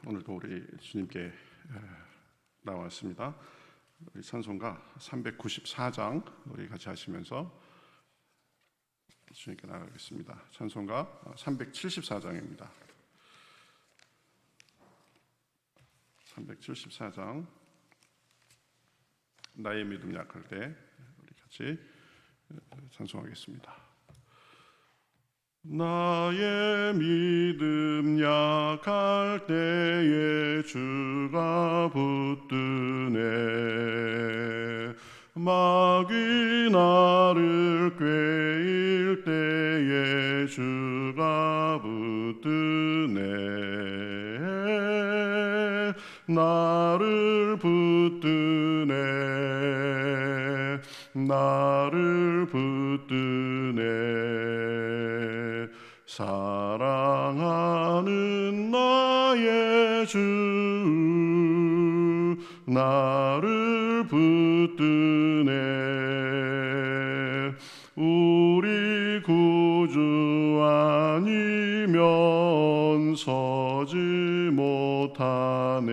오늘도 우리 주님께 나왔습니다. 우리 찬송가 394장 우리 같이 하시면서 주님께 나가겠습니다. 찬송가 374장입니다. 374장 나의 믿음 약할 때 우리 같이 찬송하겠습니다. 나의 믿음 약할 때에 주가 붙드네. 마귀 나를 꾀일 때에 주가 붙드네. 나를 붙드네. 나를 붙드네. 사랑하는 나의 주 나를 붙드네. 우리 구주 아니면 서지 못하네.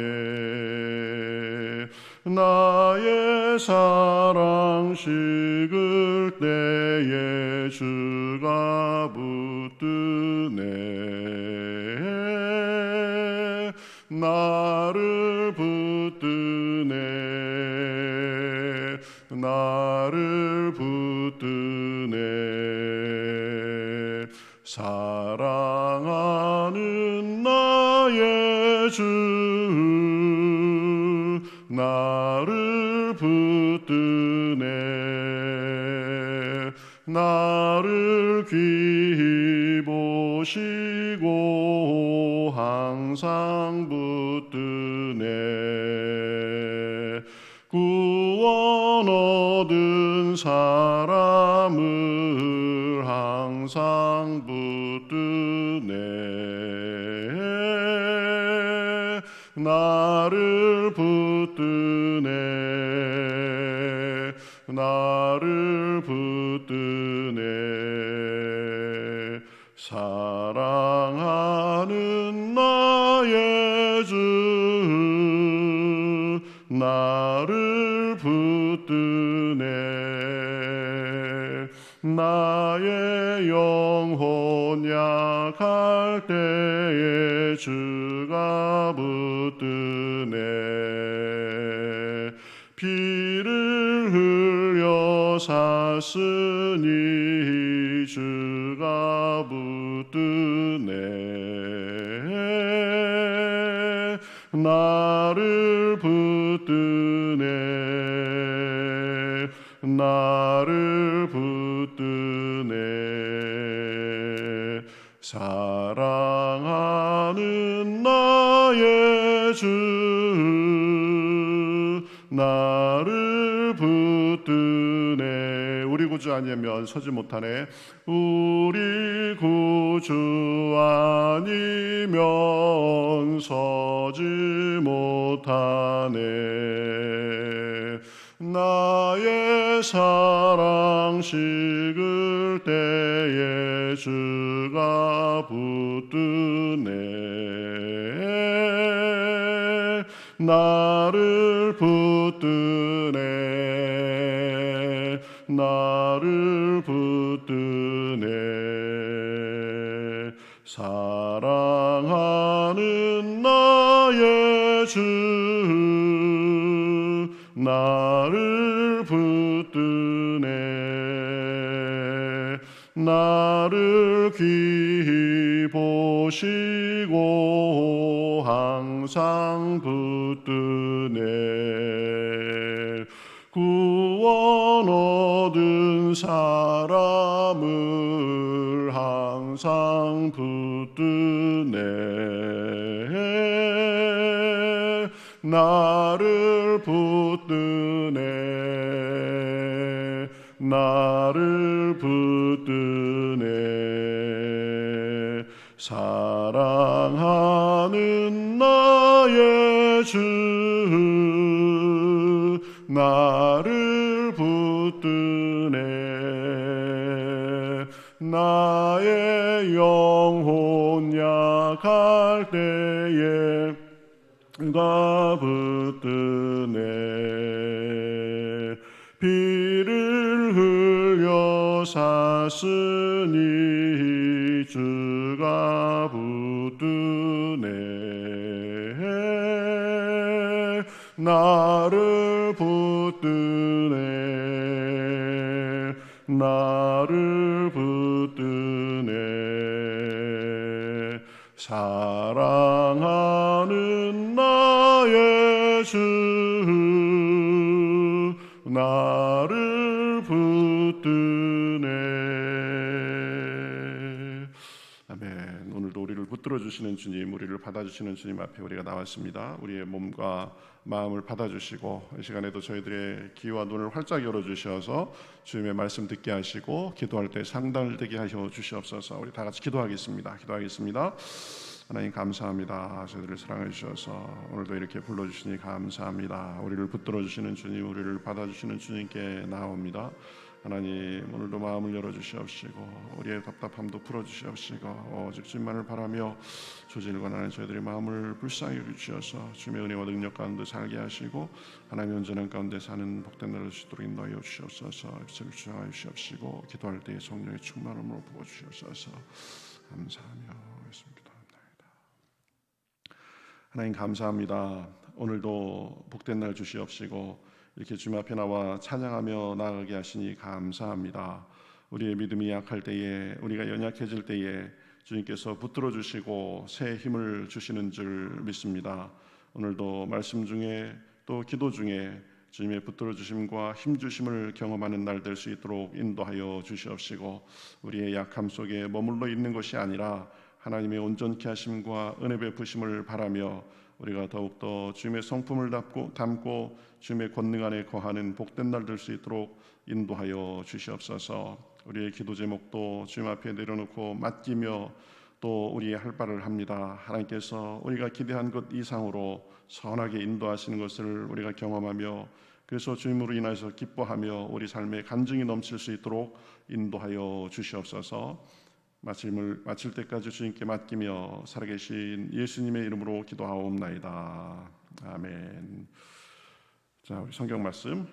나의 사랑 식을 때에 주가 붙드네. 나를 붙드네. 나를 붙드네. 사랑하는 나의 주 나를 붙드네. 나를 귀히 보시고 항상 붙드네. 구원 얻은 사람을 항상 붙드네. 나를 붙드네. 나를 붙드네. 사랑하는 나의 주 나를 붙드네. 나의 영혼 약할 때에 주가 붙드네. 피를 흘려 샀으니 주가 붙드네. 나를 붙드네. 나를 붙드네. 사랑하는 나의 주 나를 붙드네. 우리 구주 아니면 서지 못하네. 우리 구주 아니면 서지 못하네. 나의 사랑 식을 때에 주가 붙드네. 나를 붙드네. 나를 붙드네. 사랑하는 나의 주 나를 붙드네. 나를 귀히 보시고 항상 붙드네. 구원 얻은 사람을 항상 붙드네. 나를 붙드네. 나를 붙드네. 사랑하는 나의 주 나를 붙드네. 나의 영혼 약 약할 때에 가 붙드네 피를 흘려 샀으니 주가 붙드네 나를 붙드네 나를 붙드네 사랑하는 나의 주 나를 붙드네. 아멘. 오늘도 우리를 붙들어 주시는 주님, 우리를 받아주시는 주님 앞에 우리가 나왔습니다. 우리의 몸과 마음을 받아주시고 이 시간에도 저희들의 귀와 눈을 활짝 열어주셔서 주님의 말씀 듣게 하시고 기도할 때 상당을 되게 하셔 주시옵소서. 우리 다 같이 기도하겠습니다. 하나님 감사합니다. 저희들을 사랑해 주셔서 오늘도 이렇게 불러주시니 감사합니다. 우리를 붙들어 주시는 주님, 우리를 받아주시는 주님께 나옵니다. 하나님 오늘도 마음을 열어주시옵시고 우리의 답답함도 풀어주시옵시고 오직 주님만을 바라며 조직을 권하는 저희들의 마음을 불쌍히 여기주셔서 주님의 은혜와 능력 가운데 살게 하시고 하나님의 온전한 가운데 사는 복된 날을 주도록 인도하여 주시옵소서. 입술을 주장하여 주시옵시고 기도할 때에 성령의 충만함으로 부어주시옵소서. 감사하며 있습니다. 하나님 감사합니다. 오늘도 복된 날 주시옵시고 이렇게 주님 앞에 나와 찬양하며 나아가게 하시니 감사합니다. 우리의 믿음이 약할 때에 우리가 연약해질 때에 주님께서 붙들어 주시고 새 힘을 주시는 줄 믿습니다. 오늘도 말씀 중에 또 기도 중에 주님의 붙들어 주심과 힘 주심을 경험하는 날 될 수 있도록 인도하여 주시옵시고 우리의 약함 속에 머물러 있는 것이 아니라 하나님의 온전케 하심과 은혜 베푸심을 바라며 우리가 더욱더 주님의 성품을 담고 주님의 권능 안에 거하는 복된 날 될 수 있도록 인도하여 주시옵소서. 우리의 기도 제목도 주님 앞에 내려놓고 맡기며 또 우리의 할 바를 합니다. 하나님께서 우리가 기대한 것 이상으로 선하게 인도하시는 것을 우리가 경험하며 그래서 주님으로 인하여서 기뻐하며 우리 삶에 간증이 넘칠 수 있도록 인도하여 주시옵소서. 마칠 때까지 주님께 맡기며 살아계신 예수님의 이름으로 기도하옵나이다. 아멘. 자, 우리 성경 말씀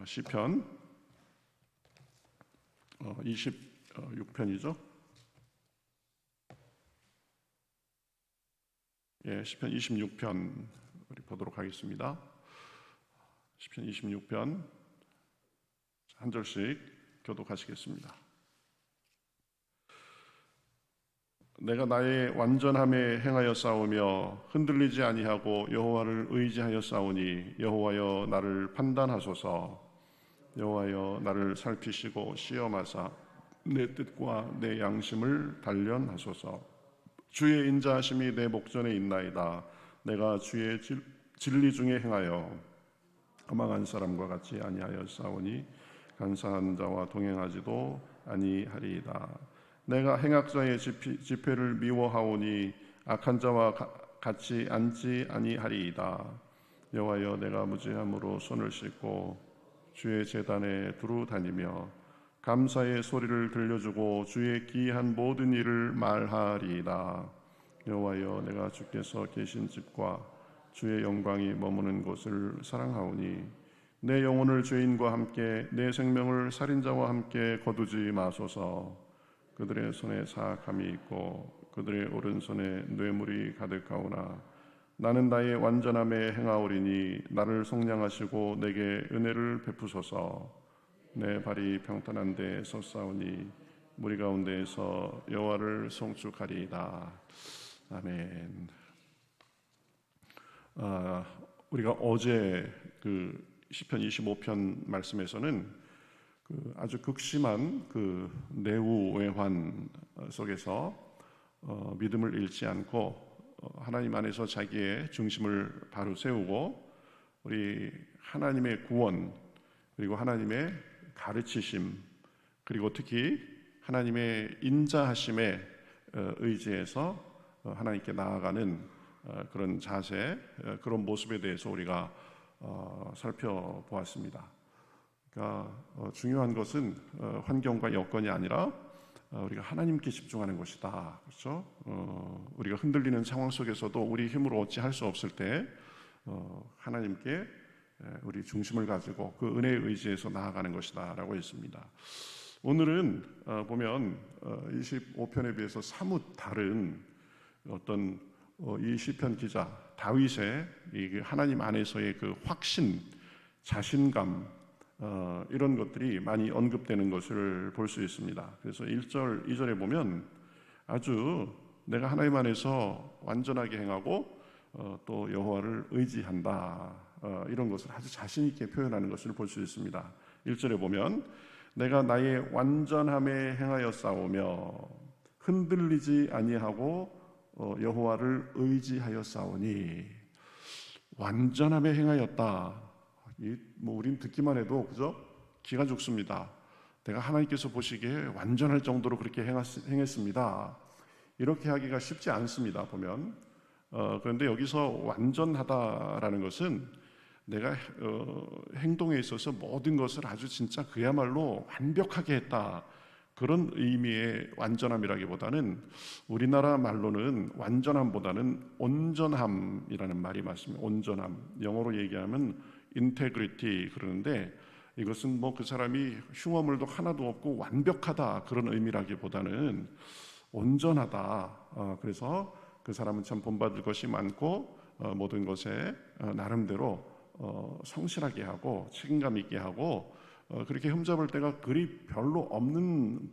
시편 26편이죠. 예, 시편 26편 우리 보도록 하겠습니다. 시편 26편 한 절씩 교독하시겠습니다. 내가 나의 완전함에 행하여 싸우며 흔들리지 아니하고 여호와를 의지하여 싸우니 여호와여 나를 판단하소서. 여호와여 나를 살피시고 시험하사 내 뜻과 내 양심을 단련하소서. 주의 인자하심이 내 목전에 있나이다. 내가 주의 진리 중에 행하여 허망한 사람과 같이 아니하여 싸우니 간사한 자와 동행하지도 아니하리이다. 내가 행악자의 집회를 미워하오니 악한 자와 같이 앉지 아니하리이다. 여호와여 내가 무죄함으로 손을 씻고 주의 제단에 두루 다니며 감사의 소리를 들려주고 주의 기이한 모든 일을 말하리이다. 여호와여 내가 주께서 계신 집과 주의 영광이 머무는 곳을 사랑하오니 내 영혼을 죄인과 함께 내 생명을 살인자와 함께 거두지 마소서. 그들의 손에 사악함이 있고 그들의 오른손에 뇌물이 가득하오나 나는 나의 완전함에 행하오리니 나를 속량하시고 내게 은혜를 베푸소서. 내 발이 평탄한 데에 섰사오니 무리 가운데에서 여호와를 송축하리이다. 아멘. 우리가 어제 그 시편 25편 말씀에서는 아주 극심한 그 내후외환 속에서 믿음을 잃지 않고 하나님 안에서 자기의 중심을 바로 세우고 우리 하나님의 구원 그리고 하나님의 가르치심 그리고 특히 하나님의 인자하심에 의지해서 하나님께 나아가는 그런 자세 그런 모습에 대해서 우리가 살펴보았습니다. 그러니까 중요한 것은 환경과 여건이 아니라 우리가 하나님께 집중하는 것이다. 그렇죠? 우리가 흔들리는 상황 속에서도 우리 힘으로 어찌 할 수 없을 때 하나님께 우리 중심을 가지고 그 은혜의 의지에서 나아가는 것이다라고 했습니다. 오늘은 보면 25편에 비해서 사뭇 다른 어떤 이 시편 기자 다윗의 이 하나님 안에서의 그 확신, 자신감 이런 것들이 많이 언급되는 것을 볼 수 있습니다. 그래서 1절, 2절에 보면 아주 내가 하나님 안에서 완전하게 행하고 또 여호와를 의지한다 이런 것을 아주 자신 있게 표현하는 것을 볼 수 있습니다. 1절에 보면 내가 나의 완전함에 행하여 싸우며 흔들리지 아니하고 여호와를 의지하여 싸우니 완전함에 행하였다. 뭐 우린 듣기만 해도 그죠? 기가 죽습니다. 내가 하나님께서 보시기에 완전할 정도로 그렇게 행했습니다. 이렇게 하기가 쉽지 않습니다. 보면 그런데 여기서 완전하다라는 것은 내가 행동에 있어서 모든 것을 아주 진짜 그야말로 완벽하게 했다. 그런 의미의 완전함이라기보다는 우리나라 말로는 완전함보다는 온전함이라는 말이 맞습니다. 온전함. 영어로 얘기하면 integrity 그러는데 이것은 뭐 그 사람이 흉어물도 하나도 없고 완벽하다 그런 의미라기보다는 온전하다. 그래서 그 사람은 참 본받을 것이 많고 모든 것에 나름대로 성실하게 하고 책임감 있게 하고 그렇게 흠잡을 때가 그리 별로 없는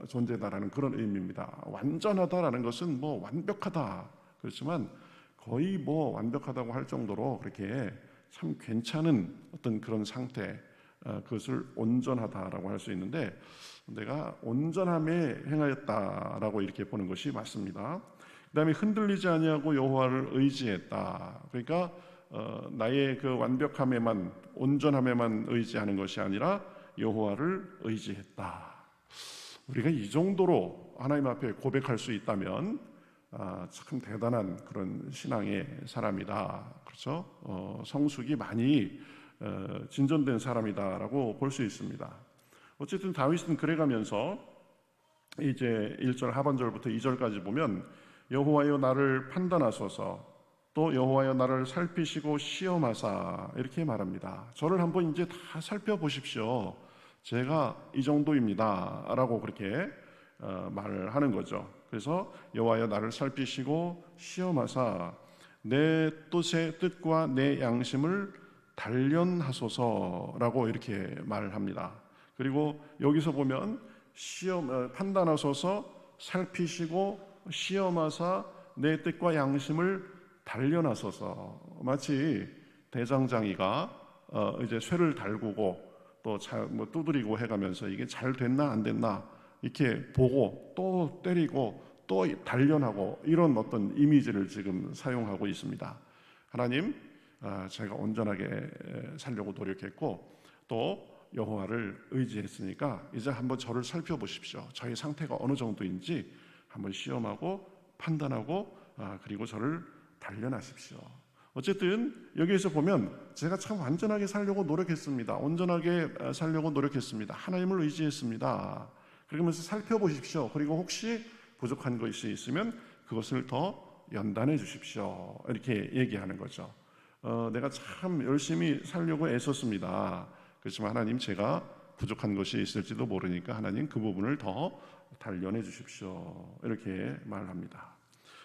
존재다라는 그런 의미입니다. 완전하다라는 것은 뭐 완벽하다 그렇지만 거의 뭐 완벽하다고 할 정도로 그렇게 참 괜찮은 어떤 그런 상태 그것을 온전하다라고 할 수 있는데 내가 온전함에 행하였다라고 이렇게 보는 것이 맞습니다. 그 다음에 흔들리지 아니하고 여호와를 의지했다. 그러니까 나의 그 완벽함에만 온전함에만 의지하는 것이 아니라 여호와를 의지했다. 우리가 이 정도로 하나님 앞에 고백할 수 있다면 참 대단한 그런 신앙의 사람이다. 그렇죠? 성숙이 많이 진전된 사람이다라고 볼 수 있습니다. 어쨌든 다윗은 그래가면서 이제 1절 하반절부터 2절까지 보면 여호와여 나를 판단하소서 또 여호와여 나를 살피시고 시험하사 이렇게 말합니다. 저를 한번 이제 다 살펴보십시오. 제가 이 정도입니다 라고 그렇게 말을 하는 거죠. 그래서 여호와여 나를 살피시고 시험하사 내 뜻과 내 양심을 단련하소서라고 이렇게 말을 합니다. 그리고 여기서 보면 판단하소서 살피시고 시험하사 내 뜻과 양심을 단련하소서. 마치 대장장이가 이제 쇠를 달구고 또 뭐 두드리고 해가면서 이게 잘 됐나 안 됐나 이렇게 보고 또 때리고 또 단련하고 이런 어떤 이미지를 지금 사용하고 있습니다. 하나님, 제가 온전하게 살려고 노력했고 또 여호와를 의지했으니까 이제 한번 저를 살펴보십시오. 저의 상태가 어느 정도인지 한번 시험하고 판단하고 그리고 저를 단련하십시오. 어쨌든 여기에서 보면 제가 참 완전하게 살려고 노력했습니다. 온전하게 살려고 노력했습니다. 하나님을 의지했습니다. 그러면서 살펴보십시오. 그리고 혹시 부족한 것이 있으면 그것을 더 연단해 주십시오. 이렇게 얘기하는 거죠. 내가 참 열심히 살려고 애썼습니다. 그렇지만 하나님 제가 부족한 것이 있을지도 모르니까 하나님 그 부분을 더 단련해 주십시오. 이렇게 말합니다.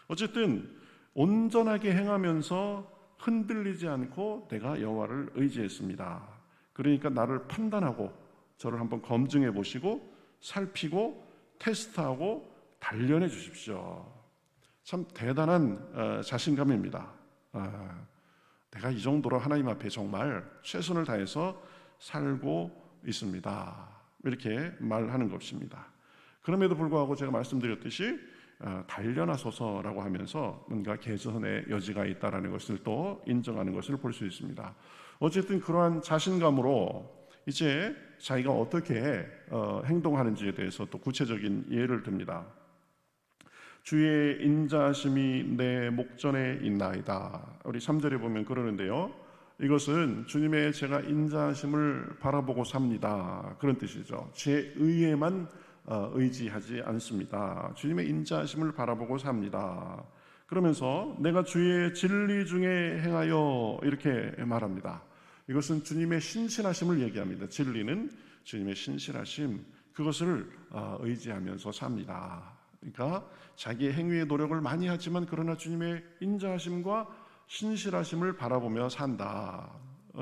어쨌든 온전하게 행하면서 흔들리지 않고 내가 여호와를 의지했습니다. 그러니까 나를 판단하고 저를 한번 검증해 보시고 살피고 테스트하고 단련해 주십시오. 참 대단한 자신감입니다. 내가 이 정도로 하나님 앞에 정말 최선을 다해서 살고 있습니다. 이렇게 말하는 것입니다. 그럼에도 불구하고 제가 말씀드렸듯이 단련하소서라고 하면서 뭔가 개선의 여지가 있다라는 것을 또 인정하는 것을 볼 수 있습니다. 어쨌든 그러한 자신감으로 이제 자기가 어떻게 행동하는지에 대해서 또 구체적인 예를 듭니다. 주의 인자하심이 내 목전에 있나이다. 우리 3절에 보면 그러는데요. 이것은 주님의 제가 인자하심을 바라보고 삽니다. 그런 뜻이죠. 제 의에만 의지하지 않습니다. 주님의 인자하심을 바라보고 삽니다. 그러면서 내가 주의 진리 중에 행하여 이렇게 말합니다. 이것은 주님의 신실하심을 얘기합니다. 진리는 주님의 신실하심, 그것을 의지하면서 삽니다. 그러니까 자기의 행위의 노력을 많이 하지만 그러나 주님의 인자하심과 신실하심을 바라보며 산다.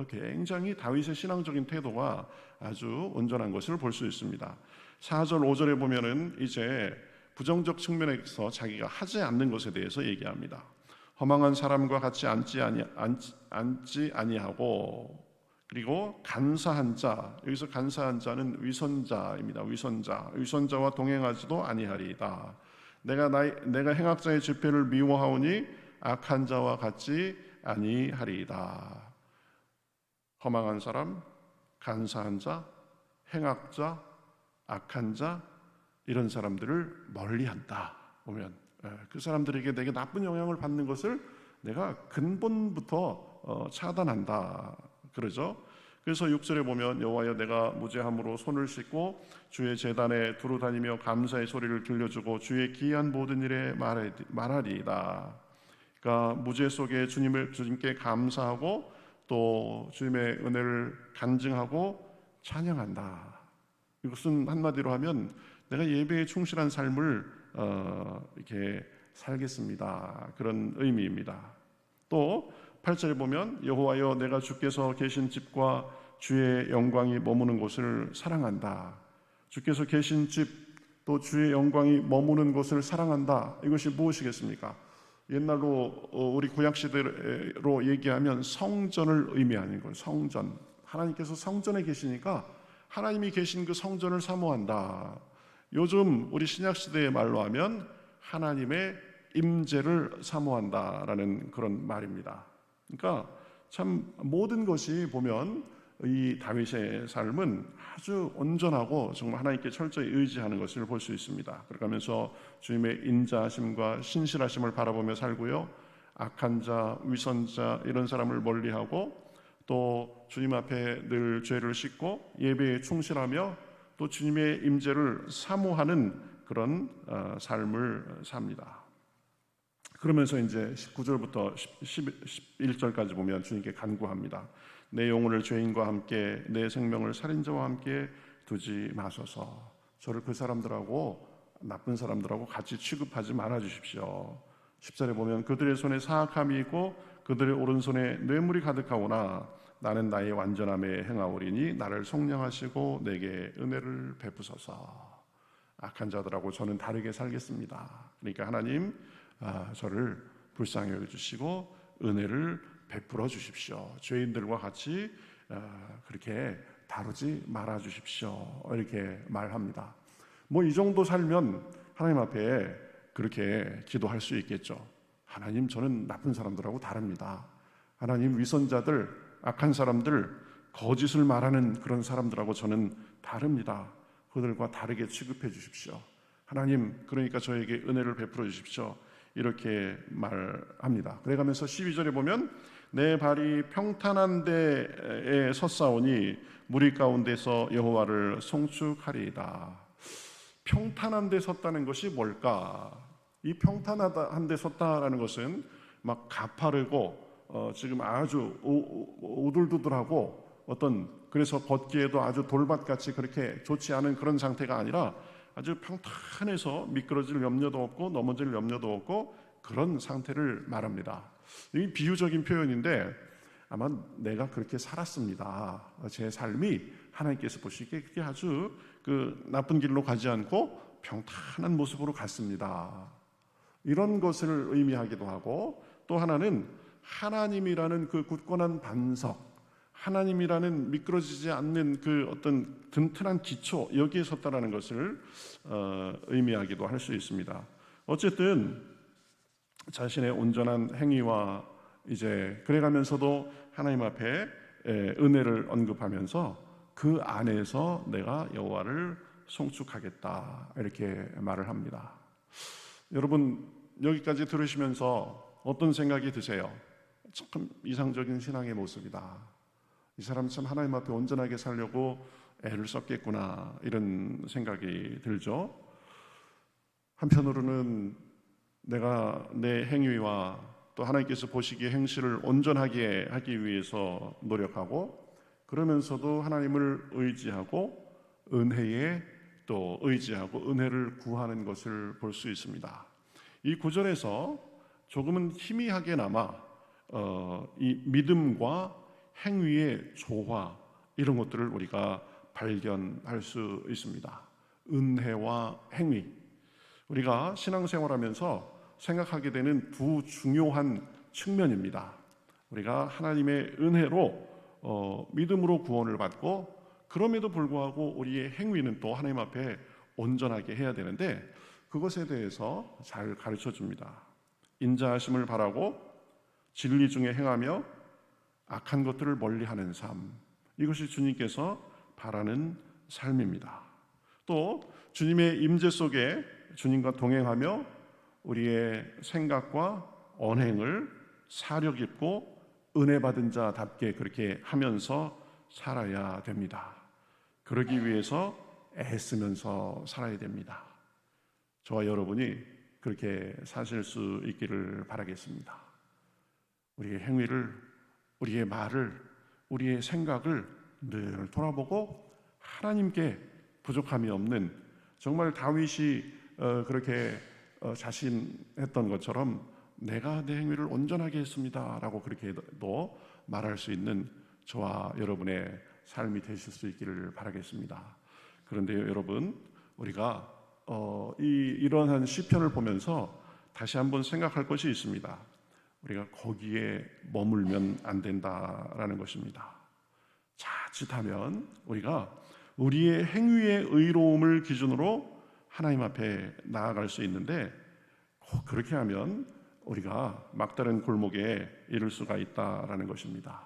굉장히 다윗의 신앙적인 태도가 아주 온전한 것을 볼 수 있습니다. 4절 5절에 보면은 이제 부정적 측면에서 자기가 하지 않는 것에 대해서 얘기합니다. 허망한 사람과 같이 앉지 아니하고, 그리고 간사한 자, 여기서 간사한 자는 위선자입니다. 위선자와 동행하지도 아니하리이다. 내가 행악자의 집회를 미워하오니 악한 자와 같이 아니하리이다. 허망한 사람, 간사한 자, 행악자, 악한 자, 이런 사람들을 멀리한다. 보면 그 사람들에게 내게 나쁜 영향을 받는 것을 내가 근본부터 차단한다. 그러죠. 그래서 6절에 보면 여호와여 내가 무죄함으로 손을 씻고 주의 제단에 두루 다니며 감사의 소리를 들려주고 주의 기이한 모든 일에 말하리이다. 그러니까 무죄 속에 주님께 감사하고 또 주님의 은혜를 간증하고 찬양한다. 이것은 한마디로 하면 내가 예배에 충실한 삶을 이렇게 살겠습니다. 그런 의미입니다. 또 8절에 보면 여호와여 내가 주께서 계신 집과 주의 영광이 머무는 곳을 사랑한다. 주께서 계신 집 또 주의 영광이 머무는 곳을 사랑한다. 이것이 무엇이겠습니까? 옛날로 우리 구약시대로 얘기하면 성전을 의미하는 거예요. 성전. 하나님께서 성전에 계시니까 하나님이 계신 그 성전을 사모한다. 요즘 우리 신약시대의 말로 하면 하나님의 임재를 사모한다라는 그런 말입니다. 그러니까 참 모든 것이 보면 이 다윗의 삶은 아주 온전하고 정말 하나님께 철저히 의지하는 것을 볼 수 있습니다. 그러면서 주님의 인자하심과 신실하심을 바라보며 살고요, 악한 자, 위선자 이런 사람을 멀리하고 또 주님 앞에 늘 죄를 씻고 예배에 충실하며 또 주님의 임재를 사모하는 그런 삶을 삽니다. 그러면서 이제 19절부터 11절까지 보면 주님께 간구합니다. 내 영혼을 죄인과 함께 내 생명을 살인자와 함께 두지 마소서. 저를 그 사람들하고 나쁜 사람들하고 같이 취급하지 말아 주십시오. 10절에 보면 그들의 손에 사악함이 있고 그들의 오른손에 뇌물이 가득하오나 나는 나의 완전함에 행하오리니 나를 속량하시고 내게 은혜를 베푸소서. 악한 자들하고 저는 다르게 살겠습니다. 그러니까 하나님 저를 불쌍히 여겨주시고 은혜를 베풀어 주십시오. 죄인들과 같이 그렇게 다루지 말아 주십시오. 이렇게 말합니다. 뭐 이 정도 살면 하나님 앞에 그렇게 기도할 수 있겠죠. 하나님 저는 나쁜 사람들하고 다릅니다. 하나님 위선자들, 악한 사람들, 거짓을 말하는 그런 사람들하고 저는 다릅니다. 그들과 다르게 취급해 주십시오. 하나님 그러니까 저에게 은혜를 베풀어 주십시오. 이렇게 말합니다. 그래가면서 12절에 보면 내 발이 평탄한 데에 섰사오니 무리 가운데서 여호와를 송축하리이다. 평탄한 데 섰다는 것이 뭘까? 이 평탄한 데 섰다라는 것은 막 가파르고 지금 아주 오돌두돌하고 그래서 걷기에도 아주 돌밭같이 그렇게 좋지 않은 그런 상태가 아니라 아주 평탄해서 미끄러질 염려도 없고 넘어질 염려도 없고 그런 상태를 말합니다. 이 비유적인 표현인데 아마 내가 그렇게 살았습니다. 제 삶이 하나님께서 보시기에 그게 아주 나쁜 길로 가지 않고 평탄한 모습으로 갔습니다. 이런 것을 의미하기도 하고 또 하나는 하나님이라는 그 굳건한 반석, 하나님이라는 미끄러지지 않는 그 어떤 든든한 기초, 여기에 섰다라는 것을 의미하기도 할 수 있습니다. 어쨌든 자신의 온전한 행위와 이제 그래가면서도 하나님 앞에 은혜를 언급하면서 그 안에서 내가 여호와를 송축하겠다 이렇게 말을 합니다. 여러분 여기까지 들으시면서 어떤 생각이 드세요? 참 이상적인 신앙의 모습이다. 이 사람 참 하나님 앞에 온전하게 살려고 애를 썼겠구나 이런 생각이 들죠. 한편으로는 내가 내 행위와 또 하나님께서 보시기에 행실을 온전하게 하기 위해서 노력하고 그러면서도 하나님을 의지하고 은혜에 또 의지하고 은혜를 구하는 것을 볼 수 있습니다. 이 구절에서 조금은 희미하게나마 이 믿음과 행위의 조화 이런 것들을 우리가 발견할 수 있습니다. 은혜와 행위, 우리가 신앙생활하면서 생각하게 되는 두 중요한 측면입니다. 우리가 하나님의 은혜로 믿음으로 구원을 받고 그럼에도 불구하고 우리의 행위는 또 하나님 앞에 온전하게 해야 되는데 그것에 대해서 잘 가르쳐 줍니다. 인자하심을 바라고 진리 중에 행하며 악한 것들을 멀리하는 삶, 이것이 주님께서 바라는 삶입니다. 또 주님의 임재 속에 주님과 동행하며 우리의 생각과 언행을 사려 깊고 은혜 받은 자답게 그렇게 하면서 살아야 됩니다. 그러기 위해서 애쓰면서 살아야 됩니다. 저와 여러분이 그렇게 사실 수 있기를 바라겠습니다. 우리의 행위를, 우리의 말을, 우리의 생각을 늘 돌아보고 하나님께 부족함이 없는, 정말 다윗이 그렇게 자신했던 것처럼 내가 내 행위를 온전하게 했습니다 라고 그렇게도 말할 수 있는 저와 여러분의 삶이 되실 수 있기를 바라겠습니다. 그런데 여러분, 우리가 이러한 시편을 보면서 다시 한번 생각할 것이 있습니다. 우리가 거기에 머물면 안 된다라는 것입니다. 자칫하면 우리가 우리의 행위의 의로움을 기준으로 하나님 앞에 나아갈 수 있는데 그렇게 하면 우리가 막다른 골목에 이를 수가 있다라는 것입니다.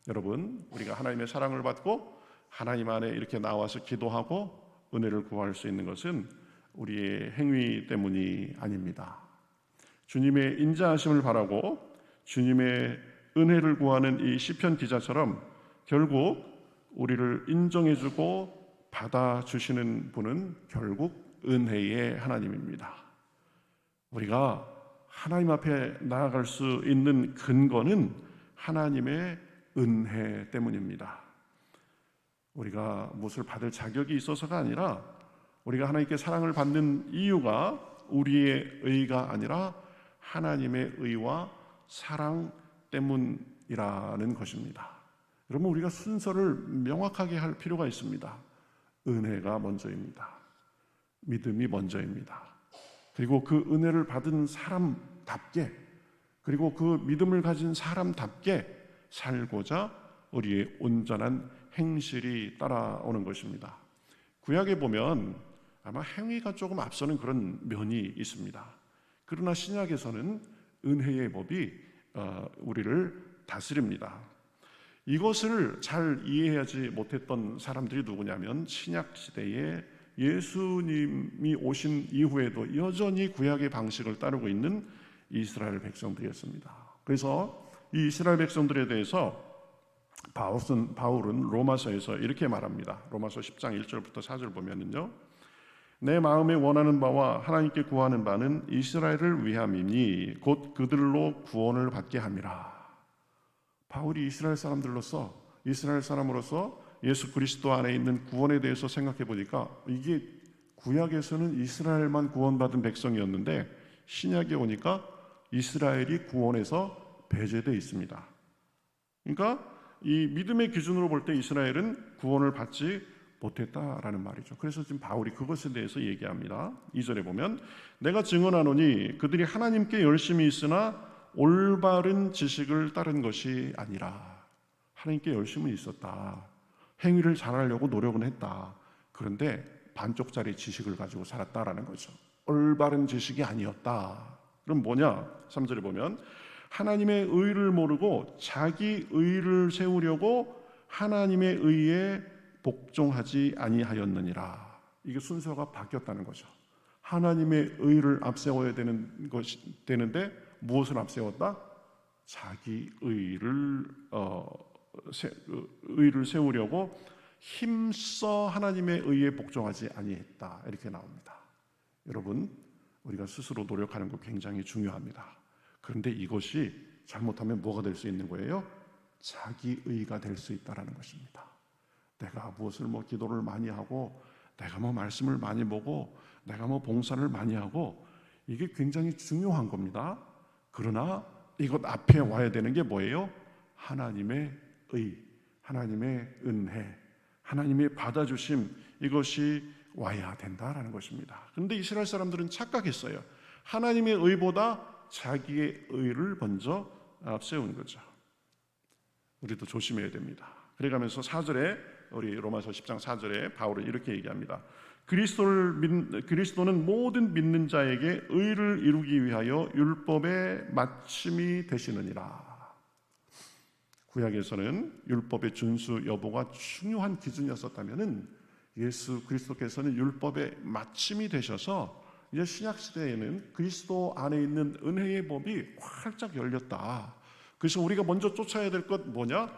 여러분, 우리가 하나님의 사랑을 받고 하나님 안에 이렇게 나와서 기도하고 은혜를 구할 수 있는 것은 우리의 행위 때문이 아닙니다. 주님의 인자하심을 바라고 주님의 은혜를 구하는 이 시편 기자처럼 결국 우리를 인정해주고 받아주시는 분은 결국 은혜의 하나님입니다. 우리가 하나님 앞에 나아갈 수 있는 근거는 하나님의 은혜 때문입니다. 우리가 무엇을 받을 자격이 있어서가 아니라 우리가 하나님께 사랑을 받는 이유가 우리의 의가 아니라 하나님의 의와 사랑 때문이라는 것입니다. 여러분, 우리가 순서를 명확하게 할 필요가 있습니다. 은혜가 먼저입니다. 믿음이 먼저입니다. 그리고 그 은혜를 받은 사람답게, 그리고 그 믿음을 가진 사람답게 살고자 우리의 온전한 행실이 따라오는 것입니다. 구약에 보면 아마 행위가 조금 앞서는 그런 면이 있습니다. 그러나 신약에서는 은혜의 법이 우리를 다스립니다. 이것을 잘 이해하지 못했던 사람들이 누구냐면 신약 시대에 예수님이 오신 이후에도 여전히 구약의 방식을 따르고 있는 이스라엘 백성들이었습니다. 그래서 이 이스라엘 백성들에 대해서 바울은 로마서에서 이렇게 말합니다. 로마서 10장 1절부터 4절 보면은요, 내 마음에 원하는 바와 하나님께 구하는 바는 이스라엘을 위함이니 곧 그들로 구원을 받게 함이라. 바울이 이스라엘 사람으로서 예수 그리스도 안에 있는 구원에 대해서 생각해 보니까 이게 구약에서는 이스라엘만 구원받은 백성이었는데 신약에 오니까 이스라엘이 구원에서 배제되어 있습니다. 그러니까 이 믿음의 기준으로 볼 때 이스라엘은 구원을 받지 못했다라는 말이죠. 그래서 지금 바울이 그것에 대해서 얘기합니다. 2절에 보면 내가 증언하노니 그들이 하나님께 열심히 있으나 올바른 지식을 따른 것이 아니라. 하나님께 열심은 있었다. 행위를 잘하려고 노력은 했다. 그런데 반쪽짜리 지식을 가지고 살았다라는 거죠. 올바른 지식이 아니었다. 그럼 뭐냐? 3절에 보면 하나님의 의를 모르고 자기 의를 세우려고 하나님의 의에 복종하지 아니하였느니라. 이게 순서가 바뀌었다는 거죠. 하나님의 의를 앞세워야 되는데 무엇을 앞세웠다? 자기 의를 세우려고 힘써 하나님의 의에 복종하지 아니했다, 이렇게 나옵니다. 여러분, 우리가 스스로 노력하는 거 굉장히 중요합니다. 그런데 이것이 잘못하면 뭐가 될 수 있는 거예요? 자기의가 될 수 있다는 것입니다. 내가 무엇을 기도를 많이 하고, 내가 말씀을 많이 보고, 내가 봉사를 많이 하고, 이게 굉장히 중요한 겁니다. 그러나 이것 앞에 와야 되는 게 뭐예요? 하나님의 의, 하나님의 은혜, 하나님의 받아주심, 이것이 와야 된다라는 것입니다. 그런데 이스라엘 사람들은 착각했어요. 하나님의 의보다 자기의 의를 먼저 앞세운 거죠. 우리도 조심해야 됩니다. 그래가면서 4절에, 우리 로마서 10장 4절에 바울은 이렇게 얘기합니다. 그리스도는 모든 믿는 자에게 의를 이루기 위하여 율법의 마침이 되시느니라. 구약에서는 율법의 준수 여부가 중요한 기준이었었다면은 예수 그리스도께서는 율법의 마침이 되셔서 이제 신약 시대에는 그리스도 안에 있는 은혜의 법이 활짝 열렸다. 그래서 우리가 먼저 쫓아야 될 것 뭐냐?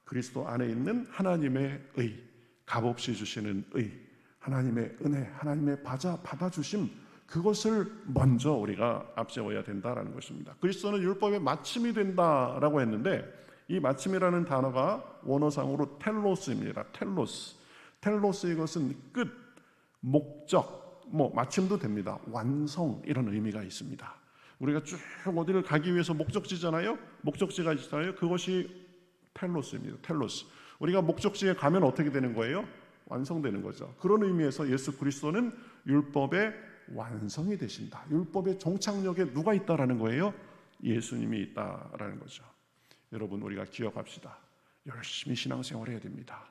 그리스도 안에 있는 하나님의 의, 값없이 주시는 의, 하나님의 은혜, 하나님의 받아주심, 그것을 먼저 우리가 앞세워야 된다라는 것입니다. 그리스도는 율법의 마침이 된다라고 했는데, 이 마침이라는 단어가 원어상으로 텔로스입니다. 텔로스, 이것은 끝, 목적, 마침도 됩니다. 완성, 이런 의미가 있습니다. 우리가 쭉 어디를 가기 위해서 목적지잖아요. 목적지가 있잖아요. 그것이 텔로스입니다. 텔로스. 우리가 목적지에 가면 어떻게 되는 거예요? 완성되는 거죠. 그런 의미에서 예수 그리스도는 율법의 완성이 되신다. 율법의 종착역에 누가 있다라는 거예요? 예수님이 있다라는 거죠. 여러분, 우리가 기억합시다. 열심히 신앙생활 해야 됩니다.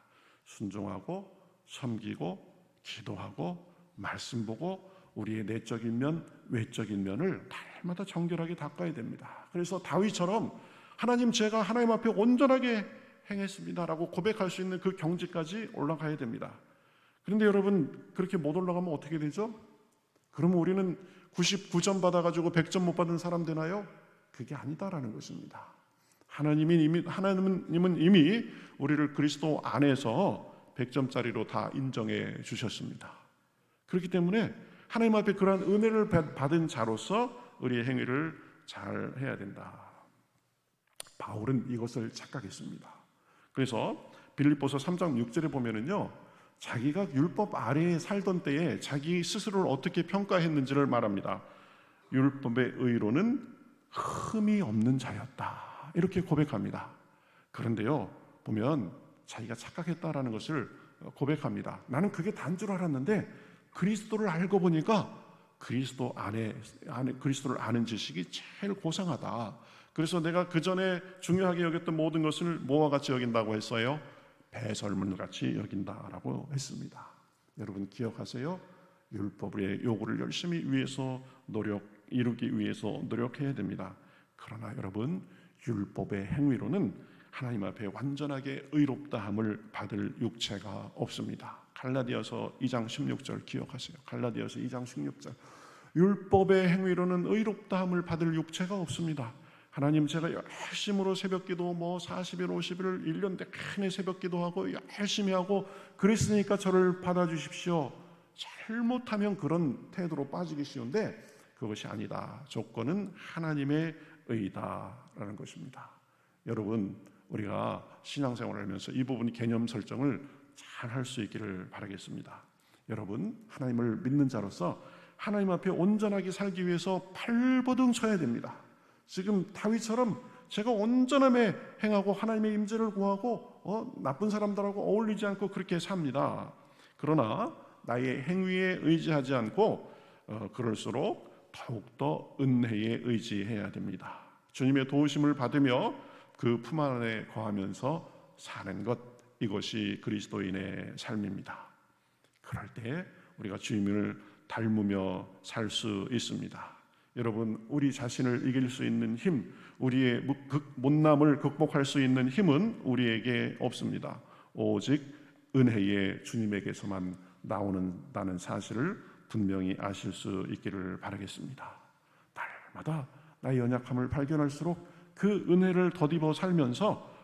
순종하고 섬기고 기도하고 말씀 보고 우리의 내적인 면, 외적인 면을 날마다 정결하게 닦아야 됩니다. 그래서 다윗처럼 하나님, 제가 하나님 앞에 온전하게 행했습니다라고 고백할 수 있는 그 경지까지 올라가야 됩니다. 그런데 여러분, 그렇게 못 올라가면 어떻게 되죠? 그러면 우리는 99점 받아가지고 100점 못 받은 사람 되나요? 그게 아니다라는 것입니다. 하나님은 이미 우리를 그리스도 안에서 100점짜리로 다 인정해 주셨습니다. 그렇기 때문에 하나님 앞에 그러한 은혜를 받은 자로서 우리의 행위를 잘 해야 된다. 바울은 이것을 착각했습니다. 그래서 빌립보서 3장 6절에 보면은요, 자기가 율법 아래에 살던 때에 자기 스스로를 어떻게 평가했는지를 말합니다. 율법의 의로는 흠이 없는 자였다, 이렇게 고백합니다. 그런데요, 보면 자기가 착각했다라는 것을 고백합니다. 나는 그게 단 줄 알았는데 그리스도를 알고 보니까 그리스도 안에 그리스도를 아는 지식이 제일 고상하다. 그래서 내가 그 전에 중요하게 여겼던 모든 것을 뭐와 같이 여긴다고 했어요? 배설물 같이 여긴다라고 했습니다. 여러분 기억하세요? 율법의 요구를 열심히 이루기 위해서 노력해야 됩니다. 그러나 여러분, 율법의 행위로는 하나님 앞에 완전하게 의롭다함을 받을 육체가 없습니다. 갈라디아서 2장 16절 기억하세요. 갈라디아서 2장 16절. 율법의 행위로는 의롭다함을 받을 육체가 없습니다. 하나님, 제가 열심으로 새벽기도 40일 50일 1년 내내 새벽기도하고 열심히 하고 그랬으니까 저를 받아주십시오. 잘못하면 그런 태도로 빠지기 쉬운데 그것이 아니다. 조건은 하나님의 의다라는 것입니다. 여러분, 우리가 신앙생활을 하면서 이 부분 개념 설정을 잘 할 수 있기를 바라겠습니다. 여러분, 하나님을 믿는 자로서 하나님 앞에 온전하게 살기 위해서 발버둥 쳐야 됩니다. 지금 다윗처럼 제가 온전함에 행하고 하나님의 임재를 구하고 나쁜 사람들하고 어울리지 않고 그렇게 삽니다. 그러나 나의 행위에 의지하지 않고 그럴수록 더욱더 은혜에 의지해야 됩니다. 주님의 도우심을 받으며 그 품 안에 거하면서 사는 것, 이것이 그리스도인의 삶입니다. 그럴 때 우리가 주님을 닮으며 살 수 있습니다. 여러분, 우리 자신을 이길 수 있는 힘, 우리의 못남을 극복할 수 있는 힘은 우리에게 없습니다. 오직 은혜의 주님에게서만 나오는다는 사실을 분명히 아실 수 있기를 바라겠습니다. 날마다 나의 연약함을 발견할수록 그 은혜를 덧입어 살면서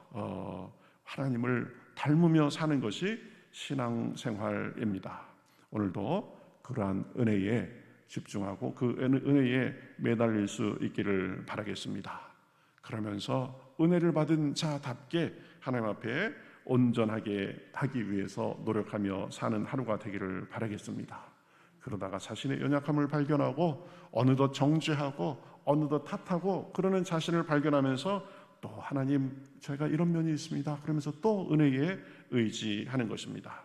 하나님을 닮으며 사는 것이 신앙생활입니다. 오늘도 그러한 은혜에 집중하고 그 은혜에 매달릴 수 있기를 바라겠습니다. 그러면서 은혜를 받은 자답게 하나님 앞에 온전하게 하기 위해서 노력하며 사는 하루가 되기를 바라겠습니다. 그러다가 자신의 연약함을 발견하고 어느덧 정죄하고 어느덧 탓하고 그러는 자신을 발견하면서 또 하나님 제가 이런 면이 있습니다. 그러면서 또 은혜에 의지하는 것입니다.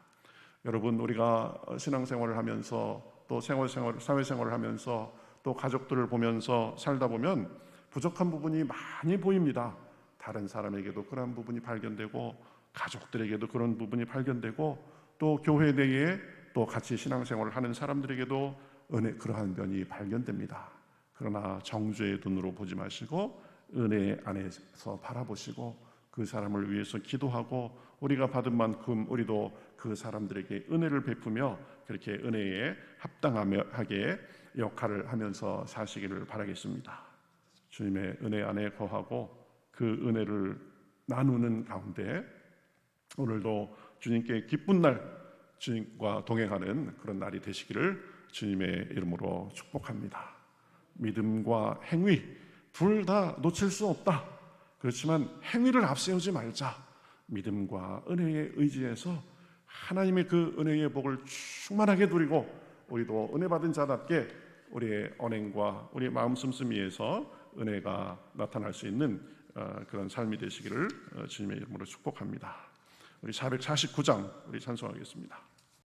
여러분 우리가 신앙생활을 하면서 또 사회생활을 하면서 또 가족들을 보면서 살다 보면 부족한 부분이 많이 보입니다. 다른 사람에게도 그런 부분이 발견되고 가족들에게도 그런 부분이 발견되고 또 교회 내에 또 같이 신앙생활을 하는 사람들에게도 그러한 면이 발견됩니다. 그러나 정죄의 눈으로 보지 마시고 은혜 안에서 바라보시고 그 사람을 위해서 기도하고 우리가 받은 만큼 우리도 그 사람들에게 은혜를 베푸며 그렇게 은혜에 합당하게 역할을 하면서 사시기를 바라겠습니다. 주님의 은혜 안에 거하고 그 은혜를 나누는 가운데 오늘도 주님께 기쁜 날 주님과 동행하는 그런 날이 되시기를 주님의 이름으로 축복합니다. 믿음과 행위 둘 다 놓칠 수 없다. 그렇지만 행위를 앞세우지 말자. 믿음과 은혜에 의지해서 하나님의 그 은혜의 복을 충만하게 누리고 우리도 은혜 받은 자답게 우리의 언행과 우리의 마음 씀씀이에서 은혜가 나타날 수 있는 그런 삶이 되시기를 주님의 이름으로 축복합니다. 우리 449장 우리 찬송하겠습니다.